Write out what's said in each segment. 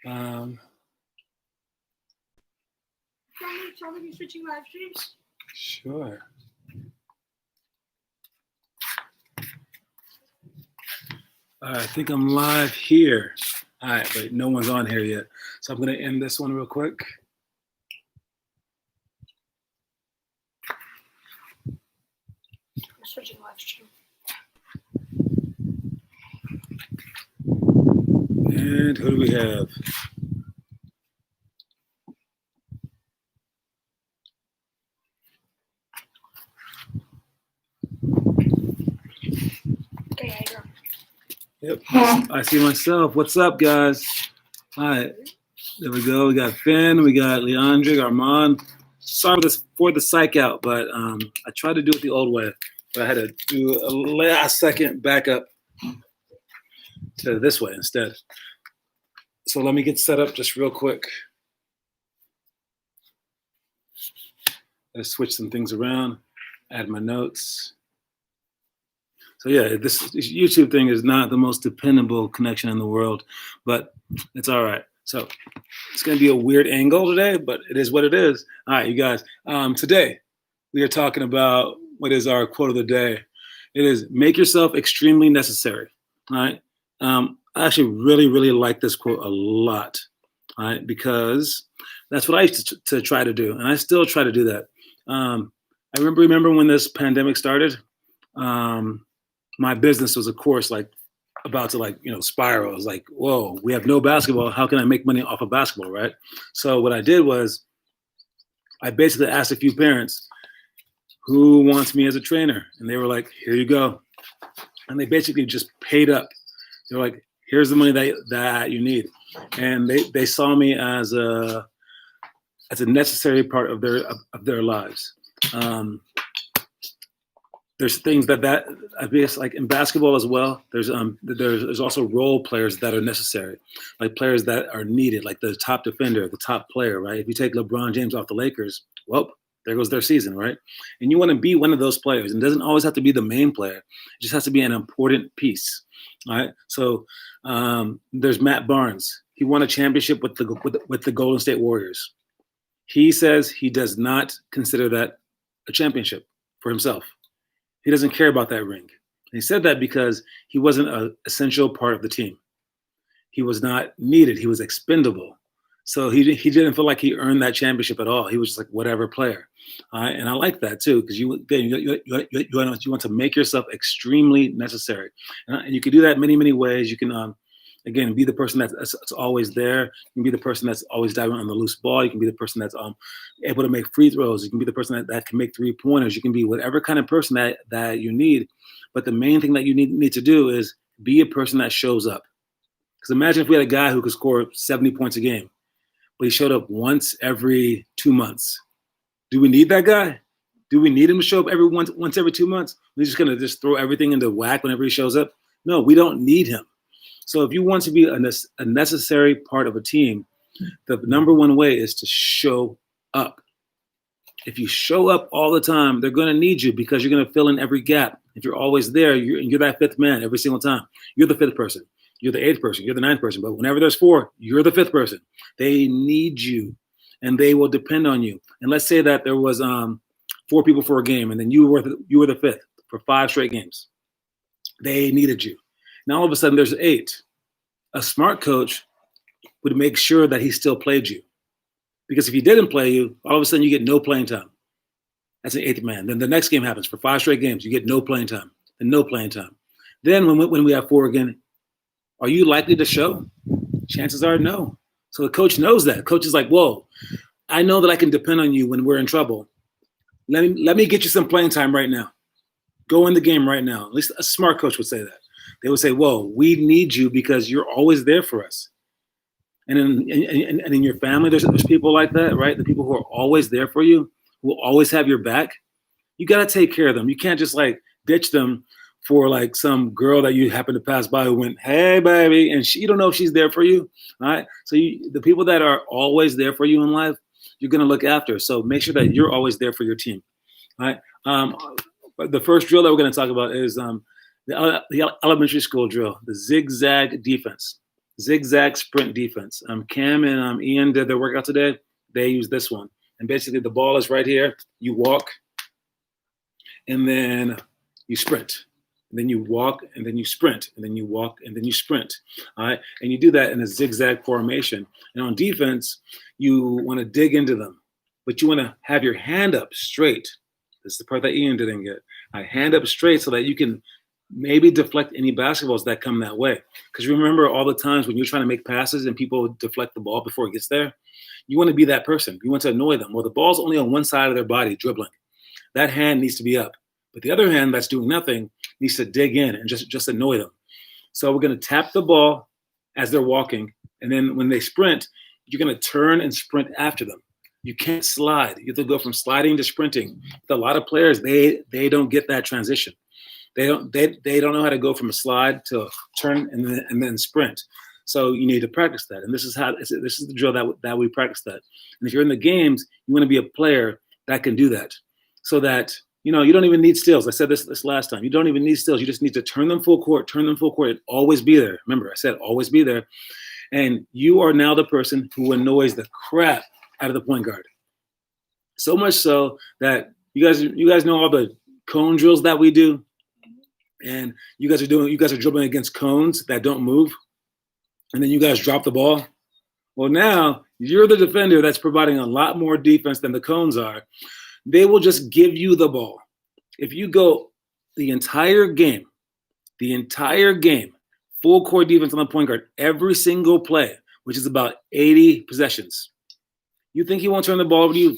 Tell me you're switching live streams. Sure. All right, I think I'm live here. All right, but no one's on here yet. So I'm going to end this one real quick. I'm switching live stream. And who do we have? Yep, I see myself. What's up, guys? All right, there we go. We got Finn, we got Leandre, Armand. Sorry for the psych out, but I tried to do it the old way, but I had to do a last second backup to this way instead. So let me get set up just real quick. Let's switch some things around, add my notes. So yeah, this YouTube thing is not the most dependable connection in the world, but it's all right. So it's going to be a weird angle today, but it is what it is. All right, you guys. Today we are talking about what is our quote of the day. It is make yourself extremely necessary. All right. I actually really like this quote a lot. All right, because that's what I used to try to do, and I still try to do that. I remember when this pandemic started. My business was, of course, like about to spiral. I was like, whoa, we have no basketball. How can I make money off of basketball, right? So what I did was I basically asked a few parents who wants me as a trainer. And they were like, here you go. And they basically just paid up. They were like, here's the money that you need. And they saw me as a necessary part of their lives. There's things that I guess like in basketball as well. There's also role players that are necessary, like players that are needed, like the top defender, the top player, right? If you take LeBron James off the Lakers, well, there goes their season, right? And you want to be one of those players. And it doesn't always have to be the main player. It just has to be an important piece, all right? So there's Matt Barnes. He won a championship with the Golden State Warriors. He says he does not consider that a championship for himself. He doesn't care about that ring. And he said that because he wasn't an essential part of the team. He was not needed. He was expendable. So he didn't feel like he earned that championship at all. He was just like whatever player. And I like that too, because you want to make yourself extremely necessary. And you can do that many ways. You can, again, be the person that's always there. You can be the person that's always diving on the loose ball. You can be the person that's able to make free throws. You can be the person that can make 3-pointers. You can be whatever kind of person that you need. But the main thing that you need to do is be a person that shows up. Because imagine if we had a guy who could score 70 points a game, but he showed up once every 2 months. Do we need that guy? Do we need him to show up once every 2 months? We're just going to just throw everything into whack whenever he shows up? No, we don't need him. So if you want to be a necessary part of a team, the number one way is to show up. If you show up all the time, they're going to need you because you're going to fill in every gap. If you're always there, you're that fifth man every single time. You're the fifth person. You're the eighth person. You're the ninth person. But whenever there's 4, you're the fifth person. They need you, and they will depend on you. And let's say that there was 4 people for a game, and then you were the fifth for 5 straight games. They needed you. Now all of a sudden there's 8. A smart coach would make sure that he still played you. Because if he didn't play you, all of a sudden you get no playing time. That's an 8th man. Then the next game happens for 5 straight games. You get no playing time and no playing time. Then when we have 4 again, are you likely to show? Chances are no. So the coach knows that. Coach is like, whoa, I know that I can depend on you when we're in trouble. Let me get you some playing time right now. Go in the game right now. At least a smart coach would say that. They would say, whoa, we need you because you're always there for us. And in your family, there's people like that, right? The people who are always there for you, who will always have your back. You got to take care of them. You can't just like ditch them for like some girl that you happen to pass by who went, hey, baby, and you don't know if she's there for you, all right? So the people that are always there for you in life, you're going to look after. So make sure that you're always there for your team, all right? The first drill that we're going to talk about is the elementary school drill, the Zig Zag defense. Zig Zag Sprint defense. Cam and Ian did their workout today. They use this one. And basically the ball is right here. You walk, and then you sprint. And then you walk, and then you sprint. And then you walk, and then you sprint. All right? And you do that in a zigzag formation. And on defense, you want to dig into them. But you want to have your hand up straight. This is the part that Ian didn't get. Hand up straight so that you can maybe deflect any basketballs that come that way. Because remember all the times when you're trying to make passes and people deflect the ball before it gets there? You want to be that person. You want to annoy them. Well, the ball's only on one side of their body, dribbling. That hand needs to be up. But the other hand that's doing nothing needs to dig in and just annoy them. So we're going to tap the ball as they're walking. And then when they sprint, you're going to turn and sprint after them. You can't slide. You have to go from sliding to sprinting. With a lot of players, they don't get that transition. They don't know how to go from a slide to a turn and then sprint. So you need to practice that. And this is the drill that we practice that. And if you're in the games, you want to be a player that can do that. So that, you don't even need steals. I said this last time. You don't even need steals. You just need to turn them full court, and always be there. Remember, I said always be there. And you are now the person who annoys the crap out of the point guard. So much so that you guys know all the cone drills that we do. And you guys are dribbling against cones that don't move. And then you guys drop the ball. Well, now you're the defender that's providing a lot more defense than the cones are. They will just give you the ball. If you go the entire game, full court defense on the point guard, every single play, which is about 80 possessions, you think he won't turn the ball over to you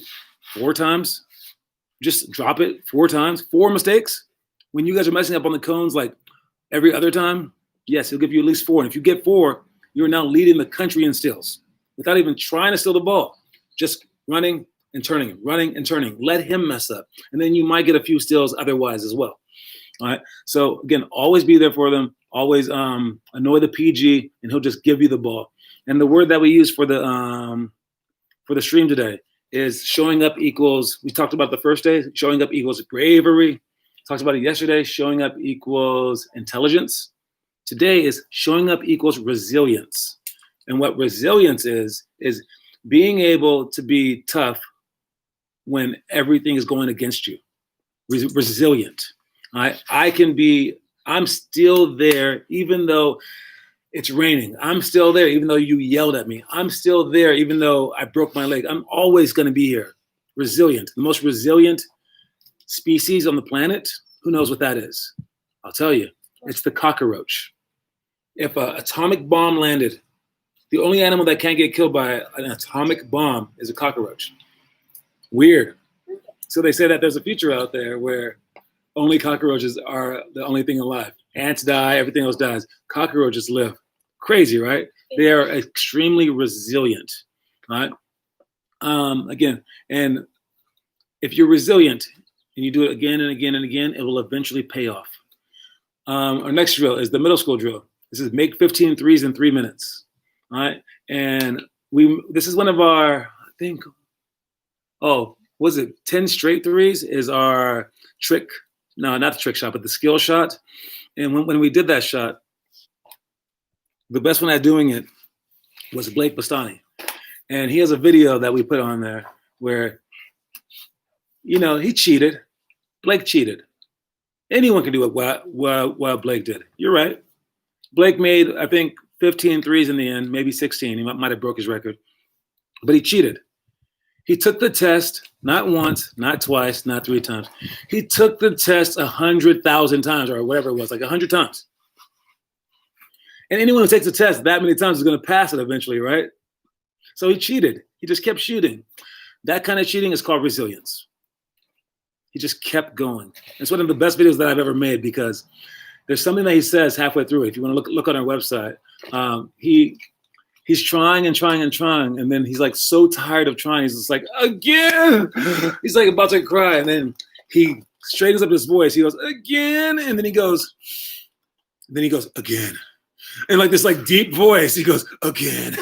4 times? Just drop it 4 times, 4 mistakes? When you guys are messing up on the cones like every other time, yes, he'll give you at least 4. And if you get 4, you're now leading the country in steals without even trying to steal the ball. Just running and turning. Let him mess up. And then you might get a few steals otherwise as well. All right. So again, always be there for them. Always annoy the PG, and he'll just give you the ball. And the word that we use for the stream today is showing up equals, we talked about the first day, showing up equals bravery. Talked about it yesterday, showing up equals intelligence. Today is showing up equals resilience. And what resilience is being able to be tough when everything is going against you. Resilient. I'm still there even though it's raining. I'm still there even though you yelled at me. I'm still there even though I broke my leg. I'm always going to be here. Resilient. The most resilient species on the planet, who knows what that is? I'll tell you, it's the cockroach. If an atomic bomb landed, the only animal that can't get killed by an atomic bomb is a cockroach. Weird. So they say that there's a future out there where only cockroaches are the only thing alive. Ants die, everything else dies. Cockroaches live. Crazy, right? They are extremely resilient, right? Again, and if you're resilient, and you do it again and again and again, it will eventually pay off. Our next drill is the middle school drill. This is make 15 threes in 3 minutes. All right. And this is one of our, 10 straight threes is our trick. No, not the trick shot, but the skill shot. And when we did that shot, the best one at doing it was Blake Bastani. And he has a video that we put on there where, he cheated. Blake cheated. Anyone can do what Blake did. You're right. Blake made, I think, 15 threes in the end, maybe 16. He might have broke his record. But he cheated. He took the test not once, not twice, not 3 times. He took the test 100,000 times or whatever it was, like 100 times. And anyone who takes the test that many times is going to pass it eventually, right? So he cheated. He just kept shooting. That kind of cheating is called resilience. He just kept going. It's one of the best videos that I've ever made because there's something that he says halfway through it. If you want to look on our website, he's trying and trying and trying, and then he's like so tired of trying. He's just like, again. He's like about to cry, and then he straightens up his voice. He goes, again, and then he goes, again. And like this like deep voice, he goes, again.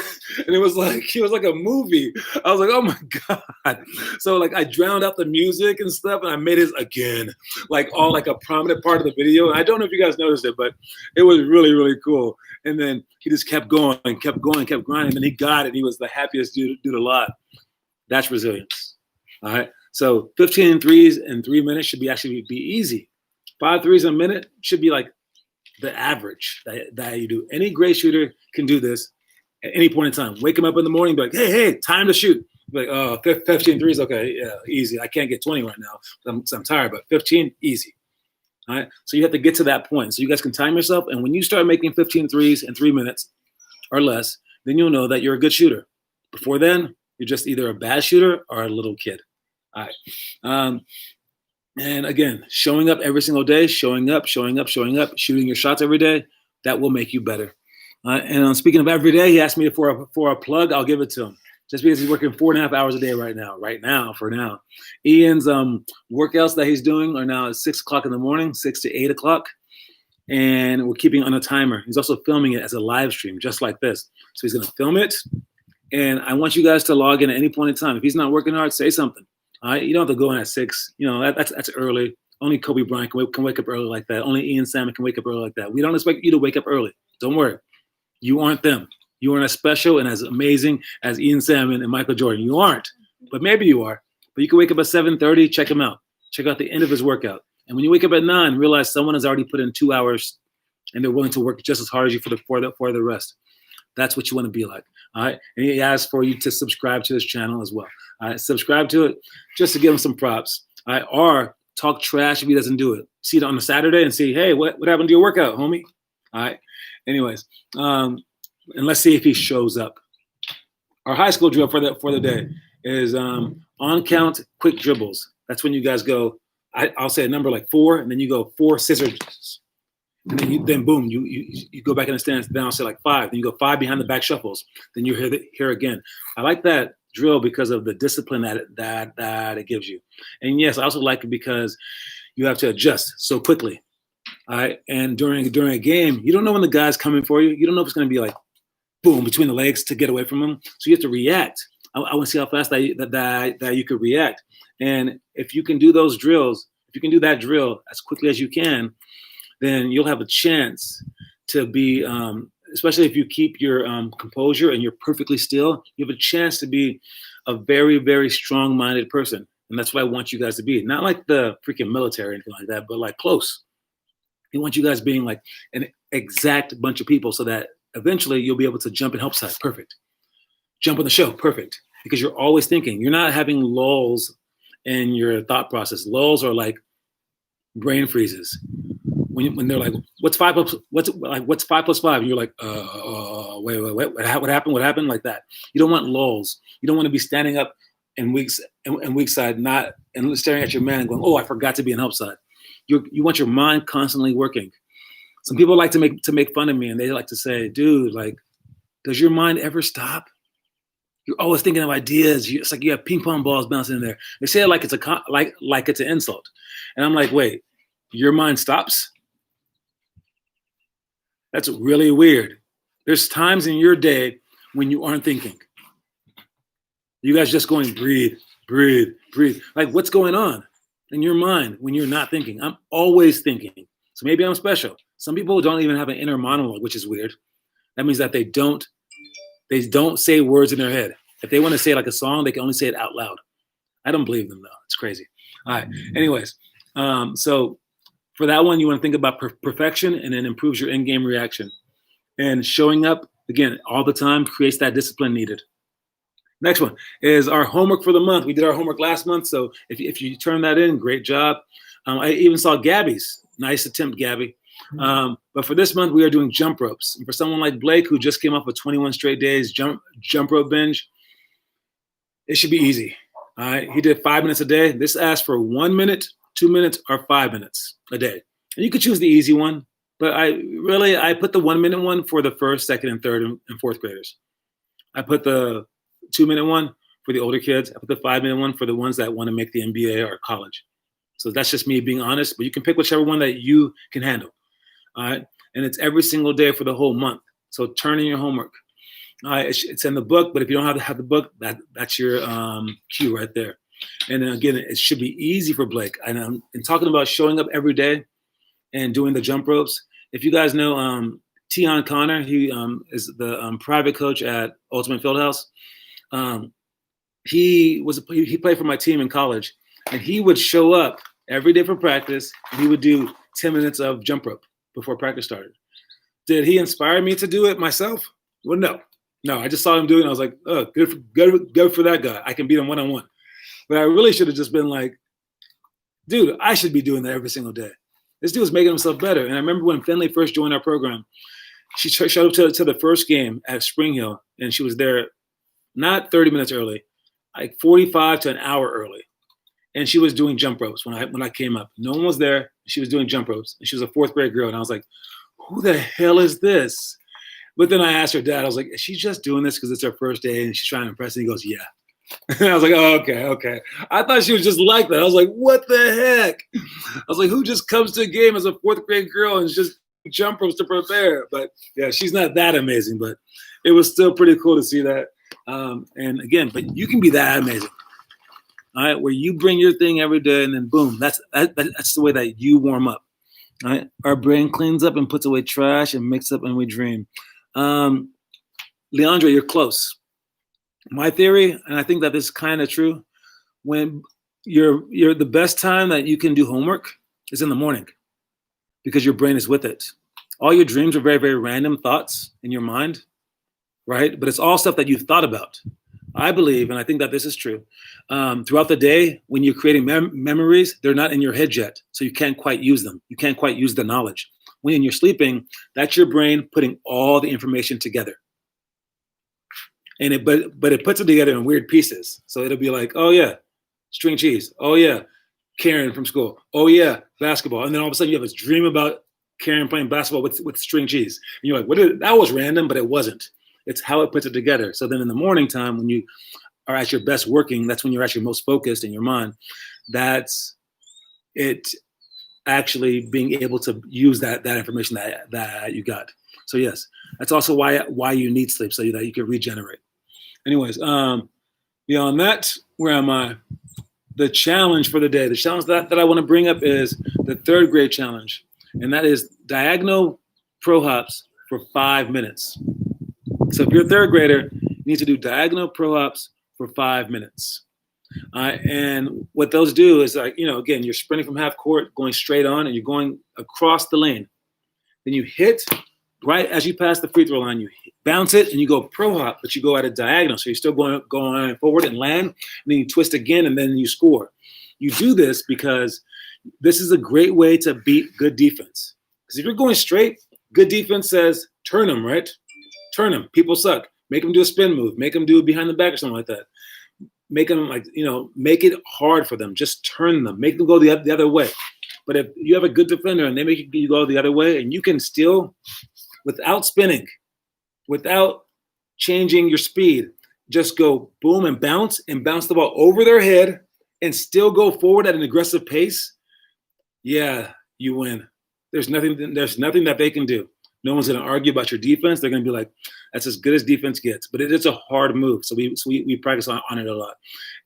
And it was like a movie. I was like, oh my God. So like I drowned out the music and stuff and I made his again, like all like a prominent part of the video. And I don't know if you guys noticed it, but it was really, really cool. And then he just kept going, kept going, kept grinding. And then he got it. He was the happiest dude alive. That's resilience. All right. So 15 threes in 3 minutes should actually be easy. 5 threes a minute should be like the average that you do. Any great shooter can do this at any point in time. Wake him up in the morning, be like, hey, time to shoot. Be like, oh, 15 threes, okay, yeah, easy. I can't get 20 right now. I'm tired, but 15, easy. All right. So you have to get to that point. So you guys can time yourself. And when you start making 15 threes in 3 minutes or less, then you'll know that you're a good shooter. Before then, you're just either a bad shooter or a little kid. All right. And again, showing up every single day, showing up, shooting your shots every day, that will make you better. And speaking of every day, he asked me for a plug. I'll give it to him. Just because he's working 4.5 hours a day right now, for now. Ian's workouts that he's doing are now at 6 o'clock in the morning, 6 to 8 o'clock. And we're keeping on a timer. He's also filming it as a live stream, just like this. So he's going to film it. And I want you guys to log in at any point in time. If he's not working hard, say something. All right? You don't have to go in at 6. You know, that's early. Only Kobe Bryant can wake up early like that. Only Ian Salmon can wake up early like that. We don't expect you to wake up early. Don't worry. You aren't them. You aren't as special and as amazing as Ian Salmon and Michael Jordan. You aren't. But maybe you are. But you can wake up at 7:30, check him out. Check out the end of his workout. And when you wake up at 9, realize someone has already put in 2 hours and they're willing to work just as hard as you for the rest. That's what you want to be like. All right. And he asks for you to subscribe to his channel as well. All right. Subscribe to it just to give him some props. All right. Or talk trash if he doesn't do it. See it on a Saturday and say, hey, what happened to your workout, homie? All right. Anyways, and let's see if he shows up. Our high school drill for the day is on count quick dribbles. That's when you guys go, I'll say a number like 4, and then you go 4 scissors. And then boom, you go back in the stance. Then I'll say like 5. Then you go 5 behind the back shuffles. Then you hear again. I like that drill because of the discipline that it gives you. And yes, I also like it because you have to adjust so quickly. All right. And during a game, you don't know when the guy's coming for you. You don't know if it's going to be like boom between the legs to get away from him. So you have to react. I want to see how fast that you could react. And if you can do those drills, if you can do that drill as quickly as you can, then you'll have a chance to be, especially if you keep your composure and you're perfectly still, you have a chance to be a very, very strong-minded person. And that's what I want you guys to be. Not like the freaking military or anything like that, but like close. I want you guys being like an exact bunch of people so that eventually you'll be able to jump and help side. Perfect. Jump on the show. Perfect. Because you're always thinking. You're not having lulls in your thought process. Lulls are like brain freezes. When they're like, what's 5 plus 5? And you're like, wait, what happened? Like that. You don't want lulls. You don't want to be standing up in weak side, not and staring at your man and going, oh, I forgot to be in help side. You want your mind constantly working. Some people like to make fun of me, and they like to say, dude, like, does your mind ever stop? You're always thinking of ideas. It's like you have ping pong balls bouncing in there. They say it like it's like it's an insult, and I'm like, wait, your mind stops? That's really weird. There's times in your day when you aren't thinking. You guys just going breathe. Like, what's going on in your mind when you're not thinking? I'm always thinking. So maybe I'm special. Some people don't even have an inner monologue, which is weird. That means that they don't say words in their head. If they want to say like a song, they can only say it out loud. I don't believe them though. It's crazy. All right. Anyways, so for that one, you want to think about perfection, and then improves your in-game reaction. And showing up, again, all the time creates that discipline needed. Next one is our homework for the month. We did our homework last month, so if you turn that in, great job. I even saw Gabby's. Nice attempt, Gabby. But for this month, we are doing jump ropes. And for someone like Blake, who just came off of 21 straight days jump rope binge, it should be easy. All right, he did 5 minutes a day. This asks for 1 minute, 2 minutes, or 5 minutes a day. And you could choose the easy one, but I put the 1 minute one for the first, second, and third and fourth graders. I put the 2 minute one for the older kids. I put the 5 minute one for the ones that want to make the NBA or college. So that's just me being honest, but you can pick whichever one that you can handle. All right. And it's every single day for the whole month. So turn in your homework. All right. It's in the book, but if you don't have the book, that's your cue right there. And then again, it should be easy for Blake. And talking about showing up every day and doing the jump ropes. If you guys know Tion Connor. He is the private coach at Ultimate Fieldhouse. He played for my team in college, and he would show up every day for practice. And he would do 10 minutes of jump rope before practice started. Did he inspire me to do it myself? Well, no. I just saw him do it, and I was like, oh, good for that guy. I can beat him one-on-one. But I really should have just been like, dude, I should be doing that every single day. This dude was making himself better. And I remember when Finley first joined our program, she showed up to the first game at Spring Hill, and she was there not 30 minutes early, like 45 to an hour early. And she was doing jump ropes when I came up. No one was there. She was doing jump ropes. And she was a fourth grade girl. And I was like, who the hell is this? But then I asked her dad, I was like, is she just doing this because it's her first day and she's trying to impress? And he goes, yeah. And I was like, oh, okay. I thought she was just like that. I was like, what the heck? I was like, who just comes to a game as a fourth grade girl and just jump ropes to prepare? But yeah, she's not that amazing, but it was still pretty cool to see that. And again, but you can be that amazing. All right, where you bring your thing every day and then boom, that's the way that you warm up. All right, our brain cleans up and puts away trash and makes up and we dream. Leandra, you're close. My theory, and I think that this is kind of true, when you're the best time that you can do homework is in the morning because your brain is with it. All your dreams are very, very random thoughts in your mind, right? But it's all stuff that you've thought about. I believe, and I think that this is true, throughout the day, when you're creating memories, they're not in your head yet, so you can't quite use them. You can't quite use the knowledge. When you're sleeping, that's your brain putting all the information together. And but it puts it together in weird pieces. So it'll be like, oh yeah, string cheese. Oh yeah, Karen from school. Oh yeah, basketball. And then all of a sudden you have this dream about Karen playing basketball with string cheese. And you're like, that was random, but it wasn't. It's how it puts it together. So then in the morning time, when you are at your best working, that's when you're actually most focused in your mind. That's it actually being able to use that information that you got. So yes, that's also why you need sleep, so that you can regenerate. Anyways, beyond that, where am I? The challenge for the day. The challenge that I want to bring up is the third grade challenge, and that is diagonal pro hops for 5 minutes. So if you're a third grader, you need to do diagonal pro hops for 5 minutes. And what those do is, like, again, you're sprinting from half court, going straight on, and you're going across the lane. Then you hit right as you pass the free throw line, you bounce it and you go pro hop, but you go at a diagonal. So you're still going forward and land, and then you twist again and then you score. You do this because this is a great way to beat good defense. Because if you're going straight, good defense says, turn them, right? Turn them. People suck. Make them do a spin move. Make them do it behind the back or something like that. Make them make it hard for them. Just turn them. Make them go the other way. But if you have a good defender and they make you go the other way, and you can still, without spinning, without changing your speed, just go boom and bounce the ball over their head and still go forward at an aggressive pace, yeah, you win. There's nothing that they can do. No one's going to argue about your defense. They're going to be like, that's as good as defense gets. But it is a hard move, so we practice on it a lot.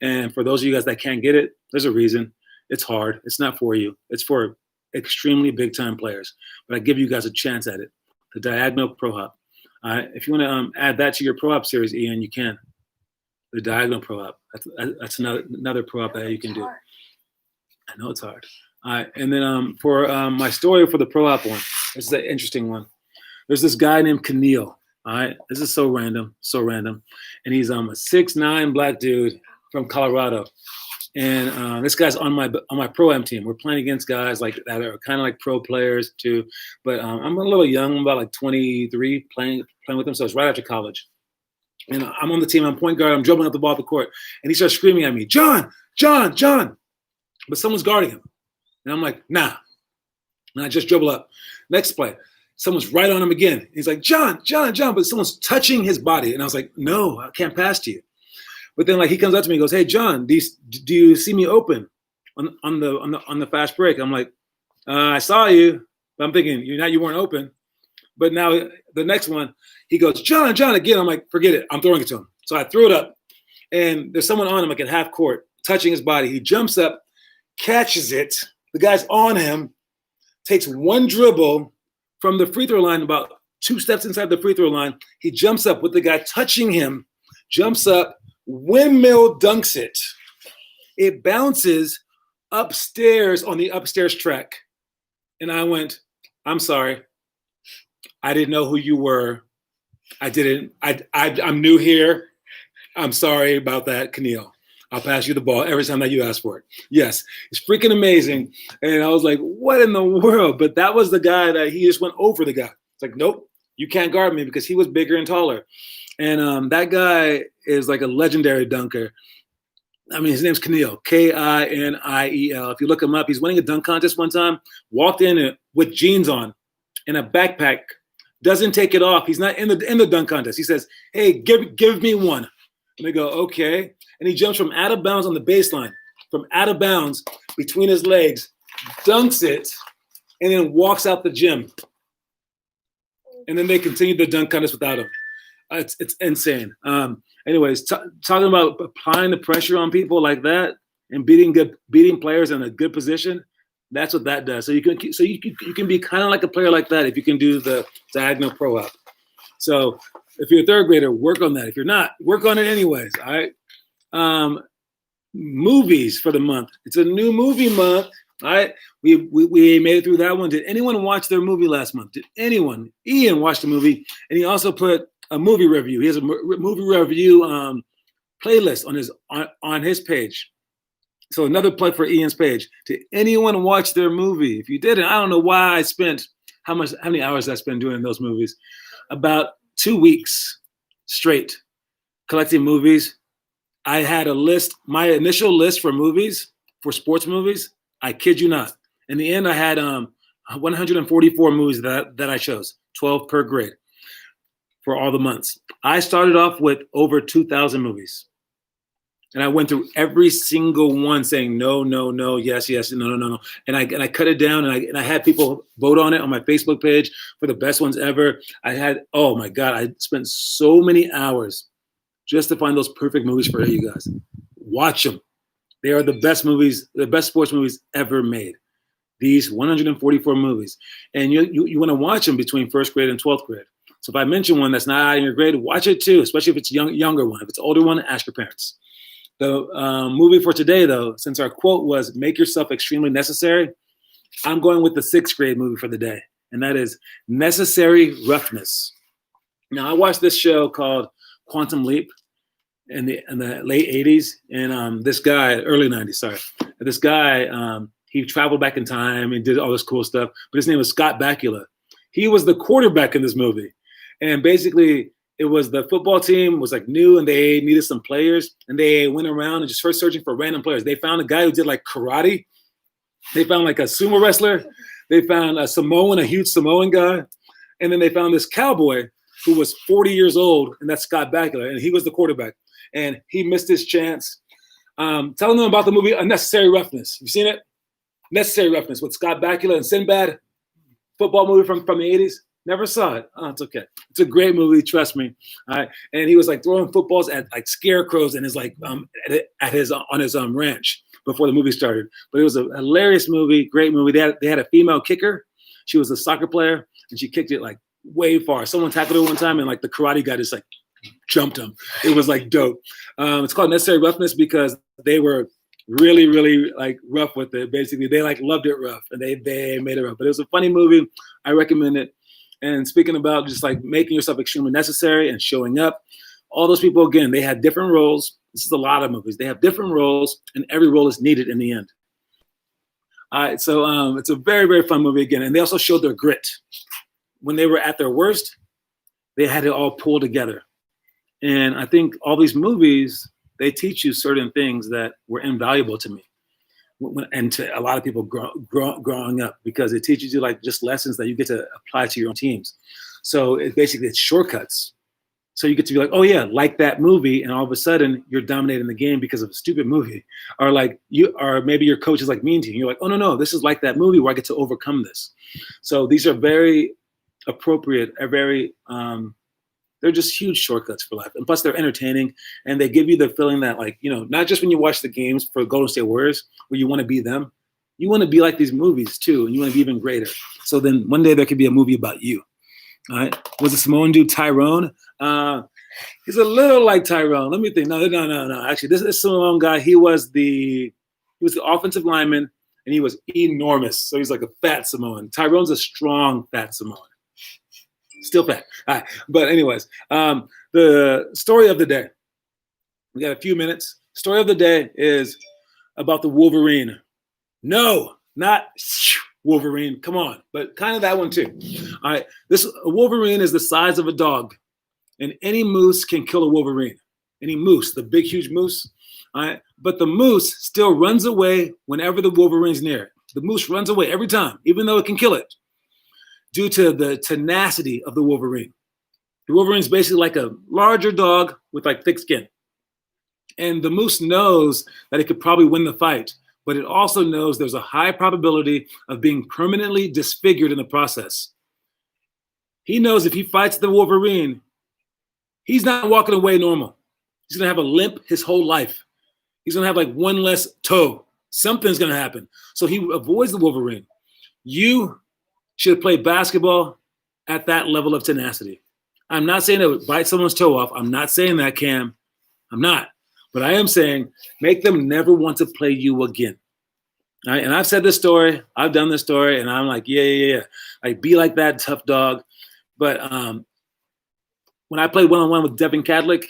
And for those of you guys that can't get it, there's a reason. It's hard. It's not for you. It's for extremely big-time players. But I give you guys a chance at it. The diagonal pro hop. If you want to add that to your pro hop series, Ian, you can. The diagonal pro hop. That's another pro hop that you can do. I know it's hard. And then for my story for the pro hop one, this is an interesting one. There's this guy named Keneal. All right, this is so random, and he's a 6'9" black dude from Colorado. And this guy's on my pro-am team. We're playing against guys like that are kind of like pro players too. But I'm a little young. I'm about like 23 playing with them. So it's right after college. And I'm on the team. I'm point guard. I'm dribbling up the ball at the court. And he starts screaming at me, John. But someone's guarding him. And I'm like, nah. And I just dribble up. Next play. Someone's right on him again. He's like, John. But someone's touching his body. And I was like, no, I can't pass to you. But then, like, he comes up to me and goes, hey, John, do you see me open on the fast break? I'm like, I saw you. But I'm thinking, you weren't open. But now the next one, he goes, John, again. I'm like, forget it. I'm throwing it to him. So I threw it up. And there's someone on him, like at half court, touching his body. He jumps up, catches it. The guy's on him, takes one dribble from the free throw line about 2 steps inside the free throw line. He jumps up with the guy touching him, jumps up, windmill dunks it. It bounces upstairs on the upstairs track. And I went, I'm sorry. I didn't know who you were. I'm new here. I'm sorry about that, Keneal. I'll pass you the ball every time that you ask for it. Yes, it's freaking amazing. And I was like, what in the world? But that was the guy that he just went over the guy. It's like, nope, you can't guard me because he was bigger and taller. And that guy is like a legendary dunker. I mean, his name's Keneal, Kiniel. If you look him up, he's winning a dunk contest one time, walked in with jeans on and a backpack, doesn't take it off. He's not in the dunk contest. He says, hey, give me one. And they go, okay. And he jumps from out of bounds on the baseline, from out of bounds between his legs, dunks it, and then walks out the gym. And then they continue the dunk contest without him. It's insane. Anyways, talking about applying the pressure on people like that and beating players in a good position, that's what that does. So you can be kind of like a player like that if you can do the diagonal pro up. So if you're a third grader, work on that. If you're not, work on it anyways. All right. Movies for the month. It's a new movie month. All right. We made it through that one. Did anyone watch their movie last month? Did anyone? Ian watched the movie, and he also put a movie review. He has a movie review playlist on his page. So another plug for Ian's page. Did anyone watch their movie? If you didn't, I don't know why I spent how many hours I spent doing those movies. About 2 weeks straight collecting movies. I had a list, my initial list for movies, for sports movies. I kid you not. In the end, I had 144 movies that I chose, 12 per grade for all the months. I started off with over 2,000 movies. And I went through every single one saying no, no, no, yes, yes, no, no, no, no. And I cut it down, and I had people vote on it on my Facebook page for the best ones ever. Oh my God, I spent so many hours just to find those perfect movies for you guys. Watch them. They are the best movies, the best sports movies ever made. These 144 movies. And you want to watch them between first grade and 12th grade. So if I mention one that's not in your grade, watch it too, especially if it's younger one. If it's older one, ask your parents. The movie for today, though, since our quote was make yourself extremely necessary, I'm going with the 6th grade movie for the day, and that is Necessary Roughness. Now, I watched this show called Quantum Leap in the late 80s, and this guy, early 90s, sorry. This guy, he traveled back in time and did all this cool stuff, but his name was Scott Bakula. He was the quarterback in this movie, and basically it was the football team was like new and they needed some players, and they went around and just first searching for random players. They found a guy who did like karate. They found like a sumo wrestler. They found a huge Samoan guy. And then they found this cowboy who was 40 years old, and that's Scott Bakula, and he was the quarterback. And he missed his chance. Telling them about the movie Unnecessary Roughness. You seen it? Necessary Roughness with Scott Bakula and Sinbad. Football movie from the 80s. Never saw it. Oh, it's okay. It's a great movie, trust me. All right. And he was like throwing footballs at like scarecrows and his on his ranch before the movie started. But it was a hilarious movie, great movie. They had a female kicker. She was a soccer player, and she kicked it like way far. Someone tackled her one time, and like the karate guy just like jumped him. It was like dope. It's called Necessary Roughness because they were really, really like rough with it. Basically, they like loved it rough, and they made it rough. But it was a funny movie. I recommend it. And speaking about just like making yourself extremely necessary and showing up, all those people, again, they had different roles. This is a lot of movies. They have different roles, and every role is needed in the end. All right, so it's a very, very fun movie again. And they also showed their grit. When they were at their worst, they had it all pull together. And I think all these movies, they teach you certain things that were invaluable to me and to a lot of people growing up, because it teaches you like just lessons that you get to apply to your own teams. So it's shortcuts. So you get to be like, oh yeah, like that movie, and all of a sudden you're dominating the game because of a stupid movie, or maybe your coach is like mean to you. You're like, oh no, this is like that movie where I get to overcome this. So these are very appropriate, they're just huge shortcuts for life. And plus they're entertaining, and they give you the feeling that like, not just when you watch the games for Golden State Warriors where you want to be them, you want to be like these movies too, and you want to be even greater. So then one day there could be a movie about you. All right. Was the Samoan dude Tyrone? He's a little like Tyrone. Let me think. No. Actually, this Samoan guy, he was the offensive lineman, and he was enormous. So he's like a fat Samoan. Tyrone's a strong fat Samoan. Still fat. All right. But anyways, the story of the day. We got a few minutes. Story of the day is about the Wolverine. No, not Wolverine. Come on. But kind of that one too. All right. A Wolverine is the size of a dog. And any moose can kill a Wolverine. Any moose, the big, huge moose. All right. But the moose still runs away whenever the Wolverine's near it. The moose runs away every time, even though it can kill it, due to the tenacity of the Wolverine. The Wolverine's basically like a larger dog with like thick skin. And the moose knows that it could probably win the fight, but it also knows there's a high probability of being permanently disfigured in the process. He knows if he fights the Wolverine, he's not walking away normal. He's going to have a limp his whole life. He's going to have like one less toe. Something's going to happen. So he avoids the Wolverine. You should play basketball at that level of tenacity. I'm not saying it would bite someone's toe off. I'm not saying that, Cam. I'm not. But I am saying make them never want to play you again. All right? And I've said this story. I've done this story. And I'm like, yeah. Like, be like that tough dog. But when I played one-on-one with Devin Cadlick,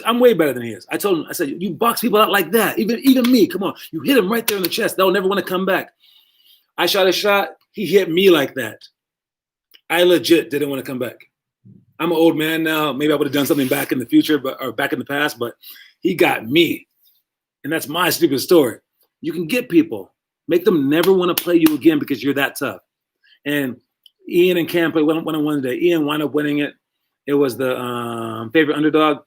I'm way better than he is. I told him, I said, you box people out like that. Even me, come on. You hit him right there in the chest. They'll never want to come back. I shot a shot. He hit me like that. I legit didn't want to come back. I'm an old man now. Maybe I would have done something back in the future, or back in the past, but he got me. And that's my stupid story. You can get people. Make them never want to play you again because you're that tough. And Ian and Cam played one-on-one today. Ian wound up winning it. It was the favorite underdog.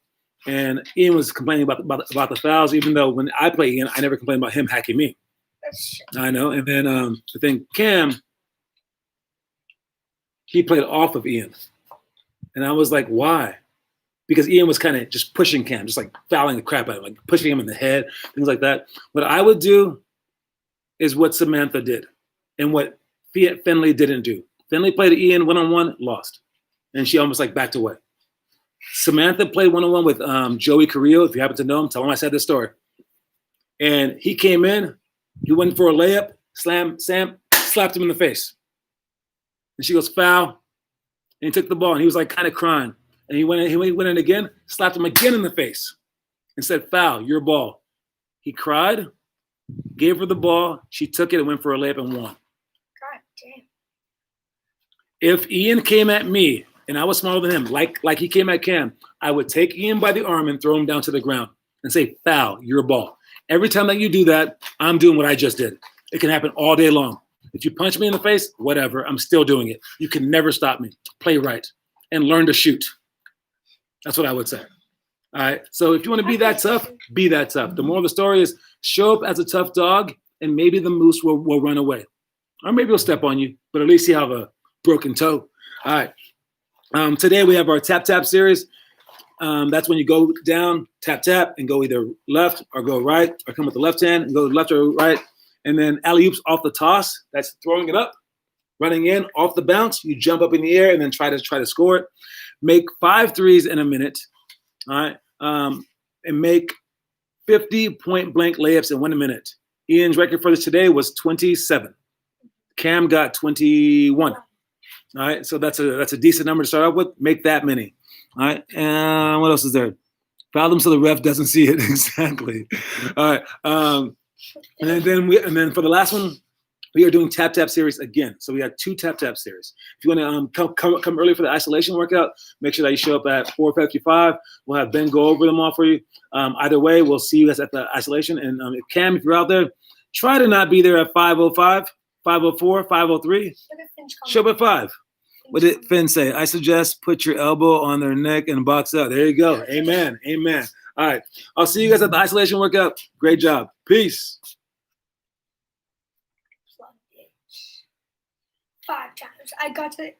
And Ian was complaining about the fouls, even though when I play Ian, I never complain about him hacking me. I know. And then the thing, Cam, he played off of Ian. And I was like, why? Because Ian was kind of just pushing Cam, just like fouling the crap out of him, like pushing him in the head, things like that. What I would do is what Samantha did and what Finley didn't do. Finley played Ian one-on-one, lost. And she almost like backed away. Samantha played one-on-one with Joey Carrillo. If you happen to know him, tell him I said this story. And he came in, he went for a layup, Sam slapped him in the face. And she goes, foul. And he took the ball, and he was like kind of crying. And he went in again, slapped him again in the face, and said, foul, your ball. He cried, gave her the ball. She took it and went for a layup and won. God damn. If Ian came at me, and I was smaller than him, like he came at Cam, I would take Ian by the arm and throw him down to the ground and say, foul, your ball. Every time that you do that, I'm doing what I just did. It can happen all day long. If you punch me in the face, whatever, I'm still doing it. You can never stop me. Play right and learn to shoot. That's what I would say. All right. So if you want to be that tough, be that tough. The moral of the story is show up as a tough dog, and maybe the moose will run away. Or maybe he'll step on you, but at least he'll have a broken toe. All right. Today we have our tap series. That's when you go down, tap, and go either left or go right, or come with the left hand and go left or right. And then alley-oops off the toss. That's throwing it up, running in, off the bounce. You jump up in the air and then try to score it. Make 5 threes in a minute, all right? And make 50 point-blank layups in 1 minute. Ian's record for this today was 27. Cam got 21. All right, so that's a decent number to start off with. Make that many. All right, and what else is there? Foul them so the ref doesn't see it. Exactly. All right. And then for the last one, we are doing tap series again. So we have 2 tap series. If you want to come early for the isolation workout, make sure that you show up at 4:55. We'll have Ben go over them all for you. Either way, we'll see you guys at the isolation. And if you're out there, try to not be there at 5:05, 5:04, 5:03. Show up at 5. What did Finn say? I suggest put your elbow on their neck and box out. There you go. Amen. All right. I'll see you guys at the isolation workout. Great job. Peace. 5 times. I got to